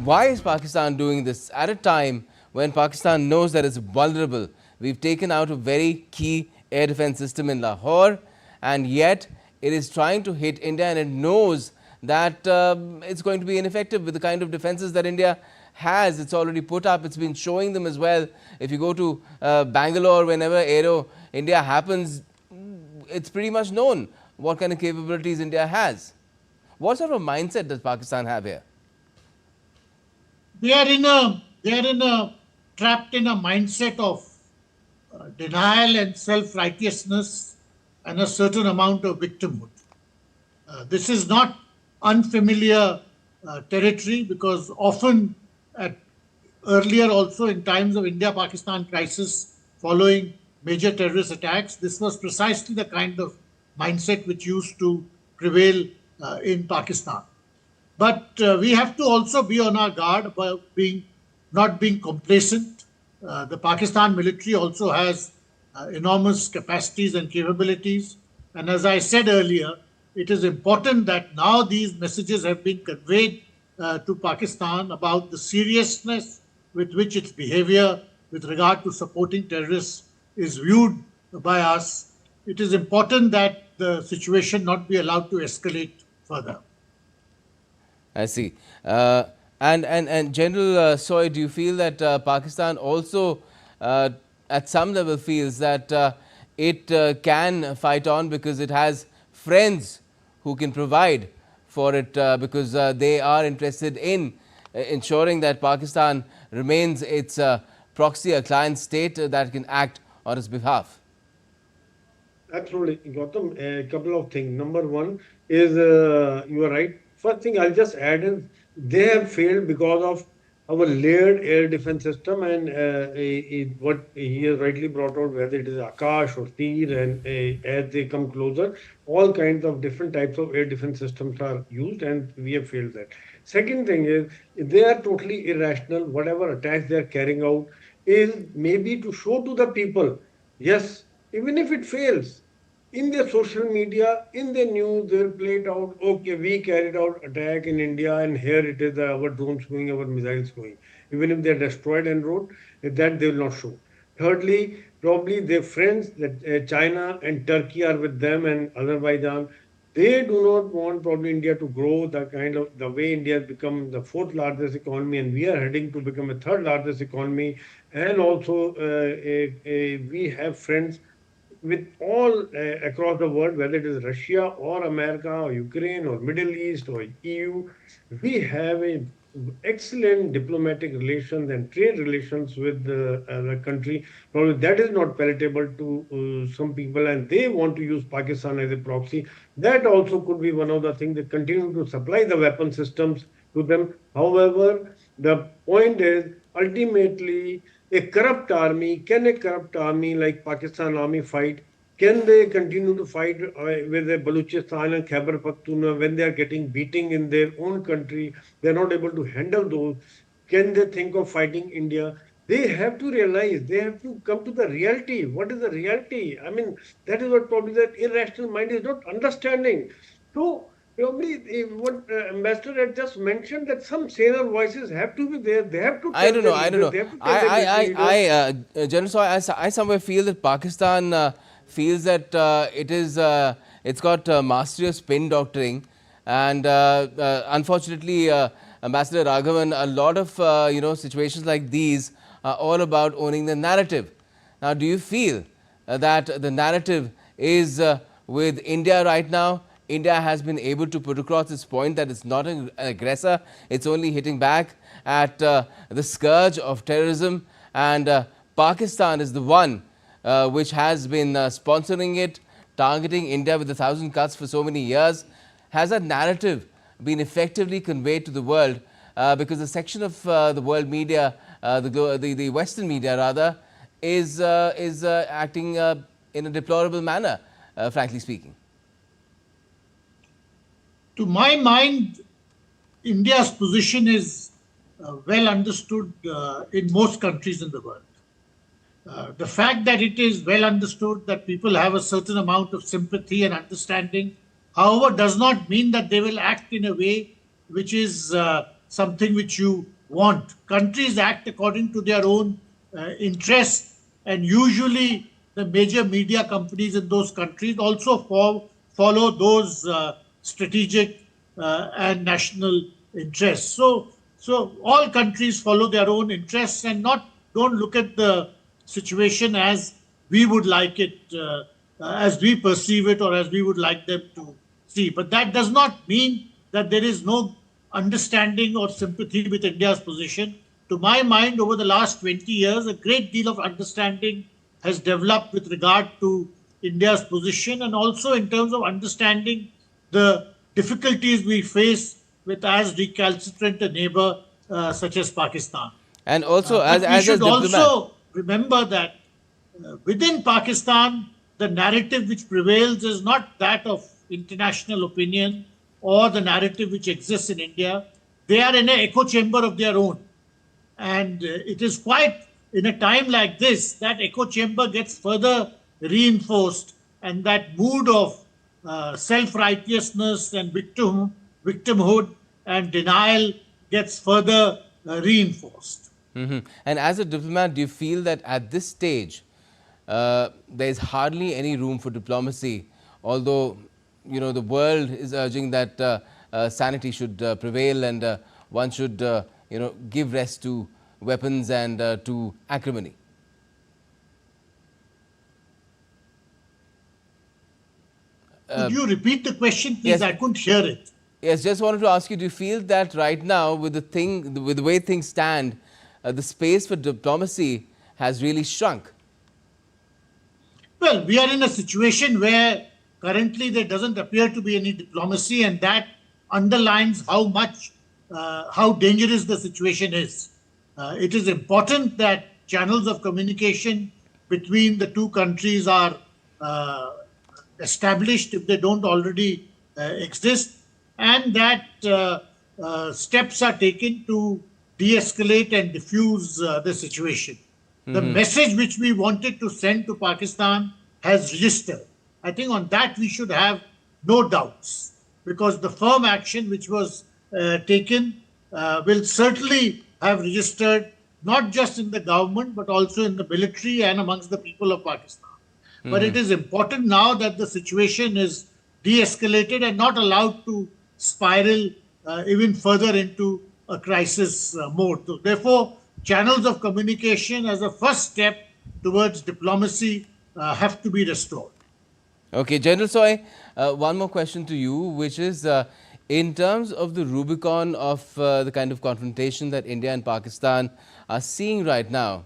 why is Pakistan doing this at a time when Pakistan knows that it's vulnerable? We've taken out a very key air defense system in Lahore, and yet it is trying to hit India, and it knows that it's going to be ineffective with the kind of defenses that India has. It's already put up. It's been showing them as well. If you go to Bangalore, whenever Aero India happens, it's pretty much known what kind of capabilities India has. What sort of mindset does Pakistan have here? They are trapped in a mindset of denial and self-righteousness and a certain amount of victimhood. This is not unfamiliar territory, because often earlier also in times of India-Pakistan crisis following major terrorist attacks, this was precisely the kind of mindset which used to prevail in Pakistan. But we have to also be on our guard about not being complacent. The Pakistan military also has enormous capacities and capabilities. And as I said earlier, it is important that now these messages have been conveyed to Pakistan about the seriousness with which its behavior with regard to supporting terrorists is viewed by us. It is important that the situation not be allowed to escalate further. I see. And General Soy, do you feel that Pakistan also at some level feels that it can fight on because it has friends who can provide for it, because they are interested in ensuring that Pakistan remains its proxy, a client state that can act on his behalf? Absolutely, Gautam. A couple of things. Number one is you are right. First thing I'll just add is they have failed because of our layered air defense system and what he has rightly brought out, whether it is Akash or Tir, and as they come closer, all kinds of different types of air defense systems are used, and we have failed that. Second thing is they are totally irrational. Whatever attacks they are carrying out is maybe to show to the people, yes, even if it fails, in their social media, in their news, they'll play it out. Okay, we carried out attack in India, and here it is our drones going, our missiles going. Even if they're destroyed en route, that they will not show. Thirdly, probably their friends that China and Turkey are with them and Azerbaijan. They do not want probably India to grow the kind of the way India has become the fourth largest economy, and we are heading to become a third largest economy. And also, we have friends with all across the world, whether it is Russia or America or Ukraine or Middle East or EU, we have a excellent diplomatic relations and trade relations with the country. Probably that is not palatable to some people, and they want to use Pakistan as a proxy. That also could be one of the things that continue to supply the weapon systems to them. However, the point is ultimately a corrupt army, can a corrupt army like Pakistan army fight? Can they continue to fight with the Balochistan and Khyber Pakhtunkhwa when they are getting beating in their own country? They are not able to handle those. Can they think of fighting India? They have to realize, they have to come to the reality. What is the reality? I mean, that is what probably that irrational mind is not understanding. So, probably what Ambassador had just mentioned, that some saner voices have to be there. They have to. I don't know. General Soy, I somewhere feel that Pakistan feels that it's got mastery of spin doctoring, and unfortunately, Ambassador Raghavan, a lot of situations like these are all about owning the narrative. Now, do you feel that the narrative is with India right now? India has been able to put across this point that it's not an aggressor, it's only hitting back at the scourge of terrorism, and Pakistan is the one which has been sponsoring it, targeting India with 1,000 cuts for so many years. Has that narrative been effectively conveyed to the world? Because a section of the world media, the Western media rather, is acting in a deplorable manner, frankly speaking. To my mind, India's position is well understood in most countries in the world. The fact that it is well understood, that people have a certain amount of sympathy and understanding, however, does not mean that they will act in a way which is something which you want. Countries act according to their own interests, and usually the major media companies in those countries also follow those strategic and national interests. So all countries follow their own interests and don't look at the situation as we would like it, as we perceive it, or as we would like them to see. But that does not mean that there is no understanding or sympathy with India's position. To my mind, over the last 20 years, a great deal of understanding has developed with regard to India's position, and also in terms of understanding the difficulties we face with as recalcitrant a neighbor such as Pakistan. And also, as we should also remember that within Pakistan, the narrative which prevails is not that of international opinion or the narrative which exists in India. They are in an echo chamber of their own. And it is quite in a time like this that echo chamber gets further reinforced, and that mood of self-righteousness and victimhood and denial gets further reinforced. And as a diplomat, do you feel that at this stage there is hardly any room for diplomacy, although the world is urging that sanity should prevail and one should give rest to weapons and to acrimony? Could you repeat the question, please? Yes. I couldn't hear it. Yes, just wanted to ask you, do you feel that right now with the way things stand, the space for diplomacy has really shrunk? Well, we are in a situation where currently there doesn't appear to be any diplomacy, and that underlines how dangerous the situation is. It is important that channels of communication between the two countries are established if they don't already exist, and that steps are taken to de-escalate and diffuse the situation. The message which we wanted to send to Pakistan has registered. I think on that we should have no doubts, because the firm action which was taken will certainly have registered not just in the government but also in the military and amongst the people of Pakistan. But it is important now that the situation is de-escalated and not allowed to spiral even further into a crisis mode. So therefore, channels of communication as a first step towards diplomacy have to be restored. Okay, General Soy, one more question to you, which is in terms of the Rubicon of the kind of confrontation that India and Pakistan are seeing right now,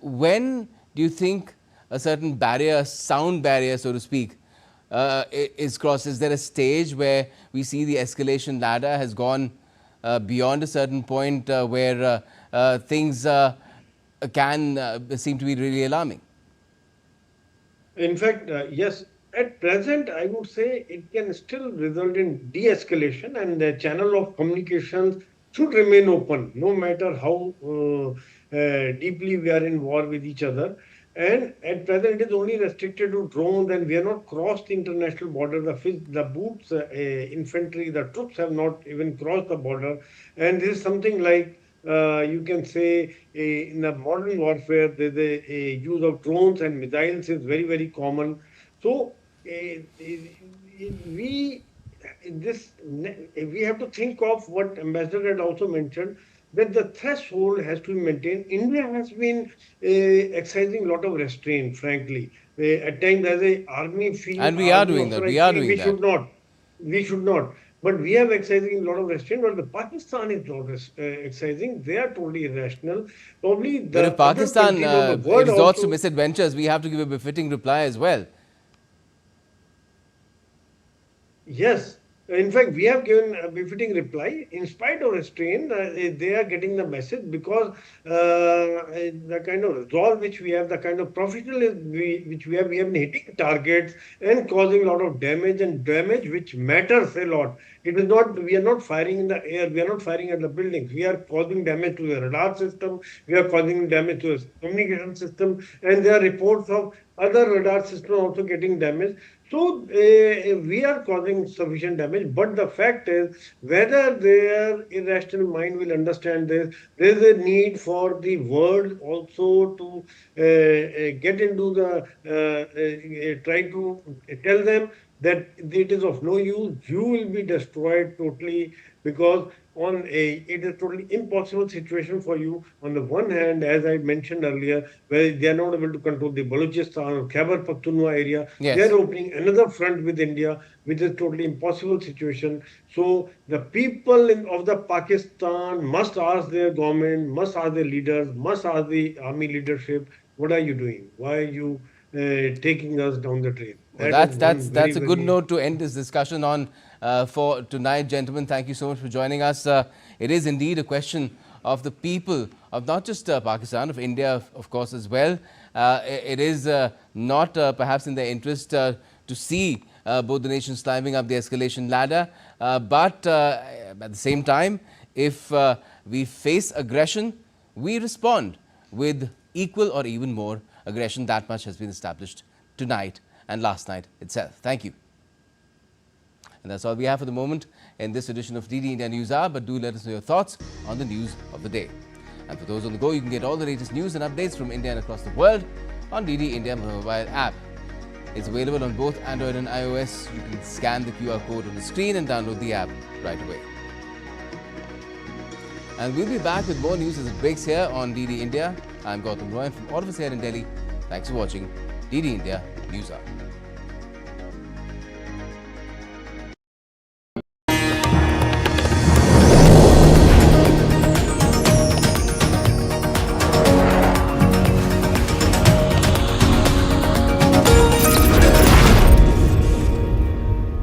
when do you think a certain barrier, sound barrier, so to speak, is crossed? Is there a stage where we see the escalation ladder has gone beyond a certain point where things can seem to be really alarming? In fact, yes, at present, I would say it can still result in de-escalation, and the channel of communications should remain open, no matter how deeply we are in war with each other. And at present, it is only restricted to drones, and we have not crossed the international border. The boots, infantry, the troops have not even crossed the border. And this is something like, you can say, in the modern warfare, the use of drones and missiles is very, very common. So, we have to think of what Ambassador had also mentioned, that the threshold has to be maintained. India has been exercising a lot of restraint, frankly. At times, as an army field, and we are doing that. We should not. But we are exercising a lot of restraint. But the Pakistan is not exercising. They are totally irrational. Probably the but if Pakistan resorts to misadventures, we have to give a befitting reply as well. Yes. In fact, we have given a befitting reply. In spite of restraint, they are getting the message, because the kind of resolve which we have, the kind of professionalism which we have been hitting targets and causing a lot of damage, and damage which matters a lot. It is not, we are not firing in the air, we are not firing at the buildings, we are causing damage to the radar system, we are causing damage to the communication system, and there are reports of other radar systems also getting damaged. So we are causing sufficient damage, but the fact is, whether their irrational mind will understand this, there is a need for the world also to get into the, try to tell them that it is of no use, you will be destroyed totally, because it is a totally impossible situation for you. On the one hand, as I mentioned earlier, where they are not able to control the Balochistan or Khyber Pakhtunkhwa area, they are opening another front with India, which is a totally impossible situation. So the people of the Pakistan must ask their government, must ask their leaders, must ask the army leadership, what are you doing? Why are you taking us down the train? Well, that's a good note to end this discussion on for tonight, gentlemen. Thank you so much for joining us. It is indeed a question of the people of not just Pakistan, of India, of course, as well. It is not perhaps in their interest to see both the nations climbing up the escalation ladder. But at the same time, if we face aggression, we respond with equal or even more aggression. That much has been established tonight and last night itself. Thank you. And that's all we have for the moment in this edition of DD India News Hour. But do let us know your thoughts on the news of the day. And for those on the go, you can get all the latest news and updates from India and across the world on DD India mobile app. It's available on both Android and iOS. You can scan the QR code on the screen and download the app right away. And we'll be back with more news as it breaks here on DD India. I'm Gautam Roy, and from all of us here in Delhi, thanks for watching DD India News Hour.